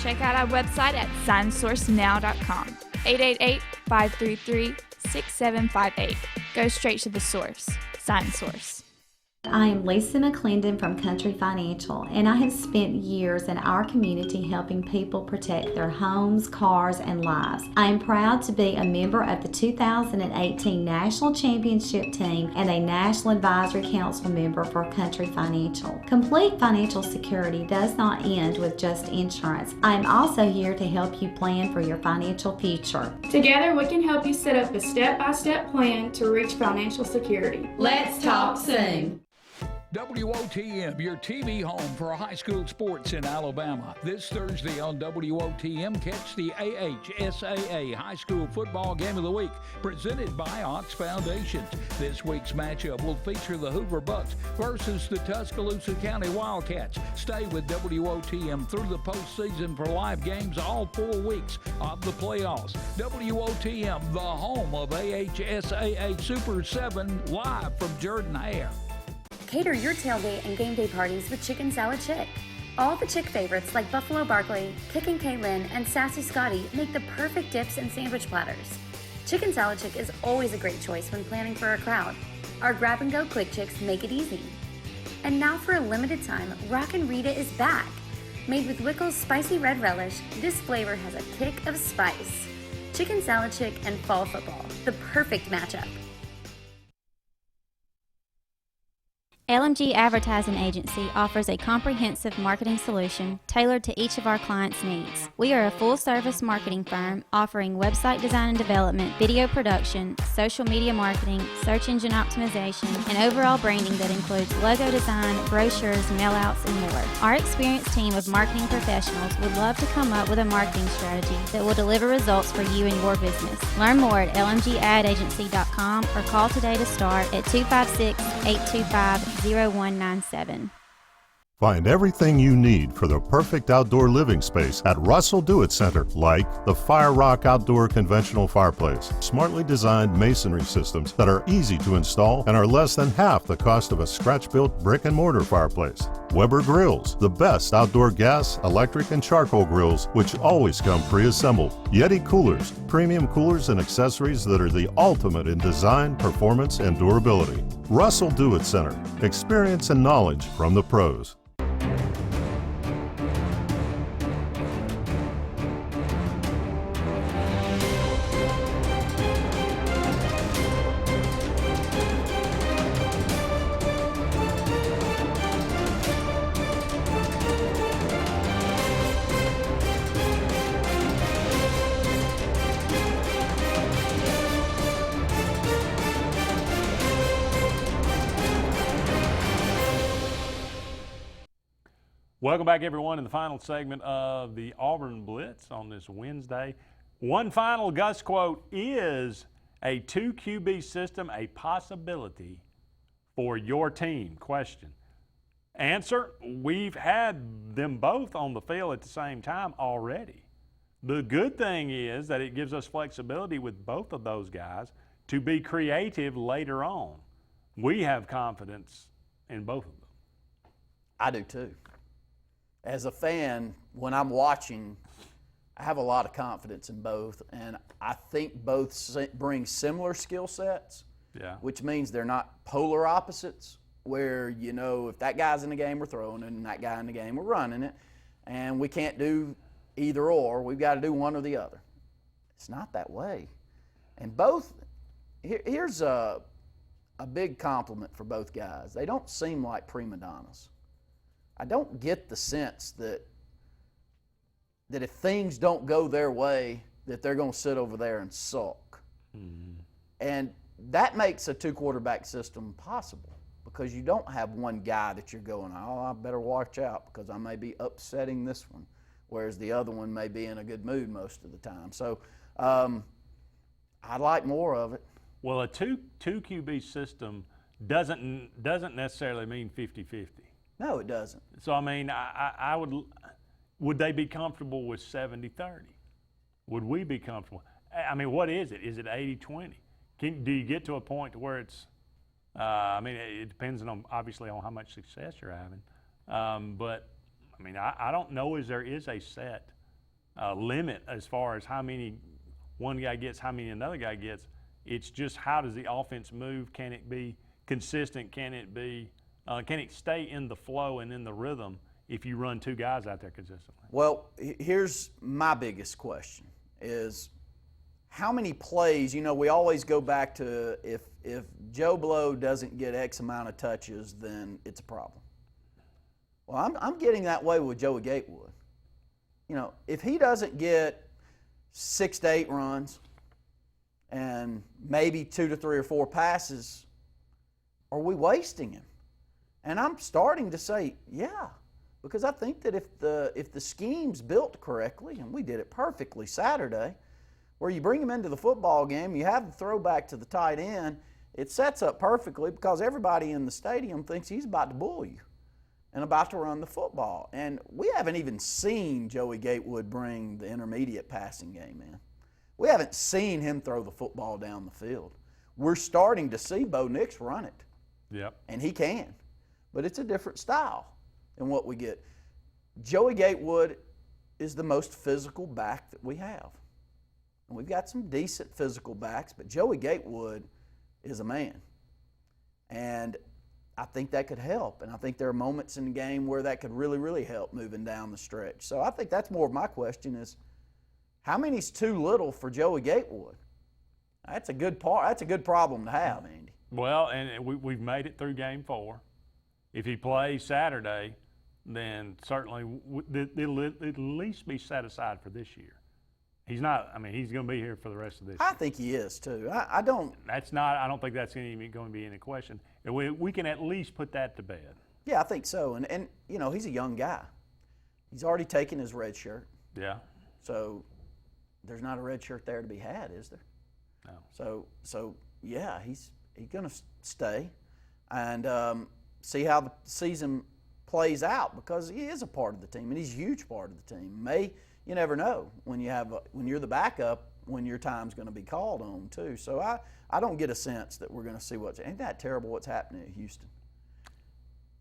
Check out our website at signsourcenow.com. 888-533-6758. Go straight to the source. SignSource. I am Lisa McClendon from Country Financial, and I have spent years in our community helping people protect their homes, cars, and lives. I am proud to be a member of the 2018 National Championship Team and a National Advisory Council member for Country Financial. Complete financial security does not end with just insurance. I am also here to help you plan for your financial future. Together, we can help you set up a step-by-step plan to reach financial security. Let's talk soon. WOTM, your TV home for high school sports in Alabama. This Thursday on WOTM, catch the AHSAA High School Football Game of the Week, presented by Ox Foundations. This week's matchup will feature the Hoover Bucks versus the Tuscaloosa County Wildcats. Stay with WOTM through the postseason for live games all 4 weeks of the playoffs. WOTM, the home of AHSAA Super 7, live from Jordan Hare. Cater your tailgate and game day parties with Chicken Salad Chick. All the Chick favorites like Buffalo Barkley, Kickin' Kaylin, and Sassy Scotty make the perfect dips and sandwich platters. Chicken Salad Chick is always a great choice when planning for a crowd. Our grab-and-go quick chicks make it easy. And now for a limited time, Rockin' Rita is back. Made with Wickles spicy red relish, this flavor has a kick of spice. Chicken Salad Chick and fall football, the perfect matchup. LMG Advertising Agency offers a comprehensive marketing solution tailored to each of our clients' needs. We are a full-service marketing firm offering website design and development, video production, social media marketing, search engine optimization, and overall branding that includes logo design, brochures, mailouts, and more. Our experienced team of marketing professionals would love to come up with a marketing strategy that will deliver results for you and your business. Learn more at lmgadagency.com or call today to start at 256-825-0197. Find everything you need for the perfect outdoor living space at Russell Do It Center, like the Fire Rock Outdoor Conventional Fireplace. Smartly designed masonry systems that are easy to install and are less than half the cost of a scratch-built brick and mortar fireplace. Weber Grills, the best outdoor gas, electric, and charcoal grills, which always come pre-assembled. Yeti Coolers, premium coolers and accessories that are the ultimate in design, performance, and durability. Russell Do It Center, experience and knowledge from the pros. Welcome back, everyone, in the final segment of the Auburn Blitz on this Wednesday. One final Gus quote: is a 2 QB system a possibility for your team? Question. Answer: we've had them both on the field at the same time already. The good thing is that it gives us flexibility with both of those guys to be creative later on. We have confidence in both of them. I do too. As a fan, when I'm watching, I have a lot of confidence in both, and I think both bring similar skill sets, which means they're not polar opposites, where, you know, if that guy's in the game, we're throwing it, and that guy in the game, we're running it, and we can't do either or. We've got to do one or the other. It's not that way. And both, here's a big compliment for both guys. They don't seem like prima donnas. I don't get the sense that if things don't go their way, that they're going to sit over there and sulk. Mm-hmm. And that makes a 2-quarterback system possible, because you don't have one guy that you're going, oh, I better watch out because I may be upsetting this one, whereas the other one may be in a good mood most of the time. So I like more of it. Well, a two QB system doesn't necessarily mean 50-50. No, it doesn't. So, I mean, I would they be comfortable with 70-30? Would we be comfortable? I mean, what is it? Is it 80-20? Do you get to a point where it's, I mean, it depends on, obviously, on how much success you're having. But, I mean, I don't know if there is a set limit as far as how many one guy gets, how many another guy gets. It's just, how does the offense move? Can it be consistent? Can it be Can it stay in the flow and in the rhythm if you run two guys out there consistently? Well, here's my biggest question is how many plays, we always go back to if Joe Blow doesn't get X amount of touches, then it's a problem. Well, I'm getting that way with Joey Gatewood. If he doesn't get 6 to 8 runs and maybe 2 to 3 or 4 passes, are we wasting him? And I'm starting to say, yeah, because I think that if the scheme's built correctly, and we did it perfectly Saturday, where you bring him into the football game, you have the throwback to the tight end, it sets up perfectly because everybody in the stadium thinks he's about to bull you and about to run the football. And we haven't even seen Joey Gatewood bring the intermediate passing game in. We haven't seen him throw the football down the field. We're starting to see Bo Nix run it. Yep. And he can. But it's a different style than what we get. Joey Gatewood is the most physical back that we have. And we've got some decent physical backs, but Joey Gatewood is a man. And I think that could help. And I think there are moments in the game where that could really, really help moving down the stretch. So I think that's more of my question is, how many's too little for Joey Gatewood? That's a good part. That's a good problem to have, Andy. Well, and we've made it through Game 4. If he plays Saturday, then certainly it'll at least be set aside for this year. He's not. I mean, he's going to be here for the rest of this year. I think he is too. I don't. That's not. I don't think that's even going to be any question. And we can at least put that to bed. Yeah, I think so. And he's a young guy. He's already taken his red shirt. Yeah. So there's not a red shirt there to be had, is there? No. So yeah, he's going to stay and see how the season plays out because he is a part of the team and he's a huge part of the team. You never know when you're the backup when your time's going to be called on too. So I don't get a sense that we're going to see ain't that terrible what's happening at Houston.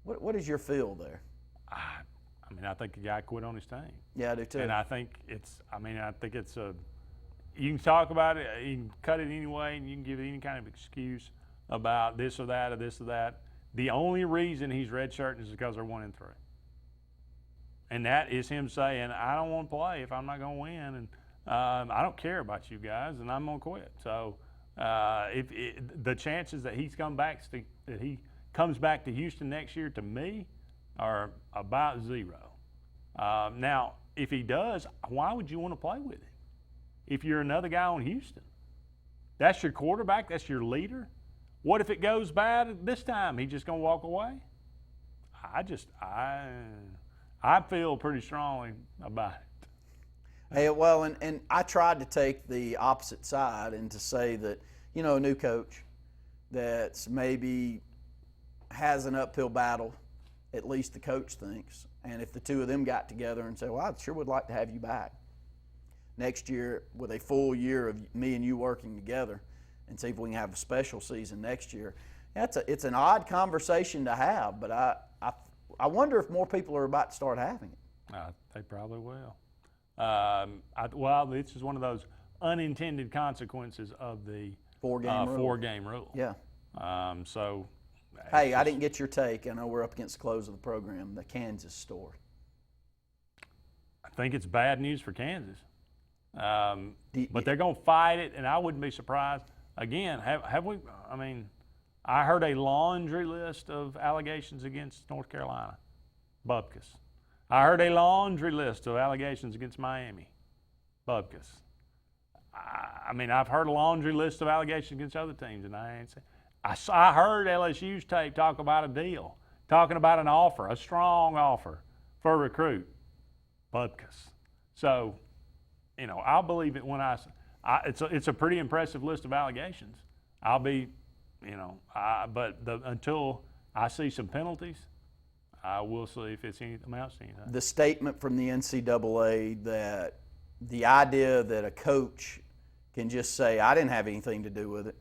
What is your feel there? I mean, I think the guy quit on his team. Yeah, I do too. And I think you can talk about it, you can cut it anyway, and you can give any kind of excuse about this or that or this or that. The only reason he's redshirting is because they're 1-3. And that is him saying, I don't want to play if I'm not going to win, and I don't care about you guys, and I'm going to quit. So the chances that he comes back to Houston next year, to me, are about 0. Now, if he does, why would you want to play with him? If you're another guy on Houston, that's your quarterback, that's your leader. What if it goes bad this time? He just going to walk away? I feel pretty strongly about it. Hey, well, and I tried to take the opposite side and to say that, a new coach that's maybe has an uphill battle, at least the coach thinks, and if the two of them got together and said, well, I sure would like to have you back next year with a full year of me and you working together and see if we can have a special season next year. It's an odd conversation to have, but I wonder if more people are about to start having it. They probably will. Well, this is one of those unintended consequences of the four-game rule. Yeah. So. Hey, I didn't get your take. I know we're up against the close of the program. The Kansas story. I think it's bad news for Kansas. But they're going to fight it, and I wouldn't be surprised. Again, have we? I mean, I heard a laundry list of allegations against North Carolina, Bupkis. I heard a laundry list of allegations against Miami, Bupkis. I mean, I've heard a laundry list of allegations against other teams, and I ain't saying. I heard LSU's tape talk about a deal, talking about an offer, a strong offer for a recruit, Bupkis. So, I'll believe it when it's a pretty impressive list of allegations. I'll be, until I see some penalties, I will see if it's amounts to anything. The statement from the NCAA that the idea that a coach can just say, I didn't have anything to do with it.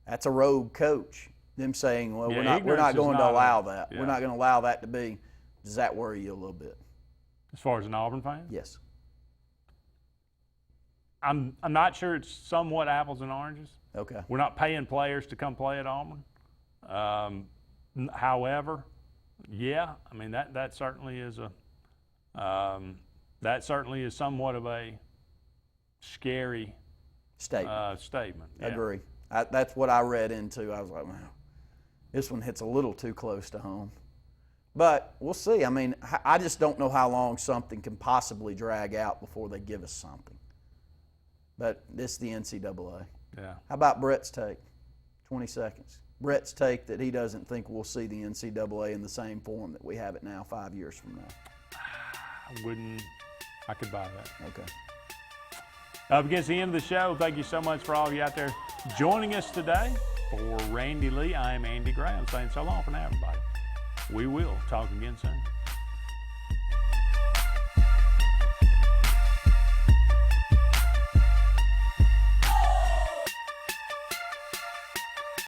That's a rogue coach. Them saying, well, we're not going to allow that. Yeah. We're not going to allow that to be. Does that worry you a little bit? As far as an Auburn fan? Yes. I'm not sure it's somewhat apples and oranges. Okay. We're not paying players to come play at Auburn. However, Yeah, I mean that certainly is somewhat of a scary statement. I agree. That's what I read into. I was like, wow, this one hits a little too close to home. But we'll see. I mean, I just don't know how long something can possibly drag out before they give us something. But this is the NCAA. Yeah. How about Brett's take? 20 seconds. Brett's take that he doesn't think we'll see the NCAA in the same form that we have it now 5 years from now. I could buy that. Okay. Up against the end of the show, thank you so much for all of you out there joining us today. For Randy Lee, I am Andy Graham saying so long for now, everybody. We will talk again soon.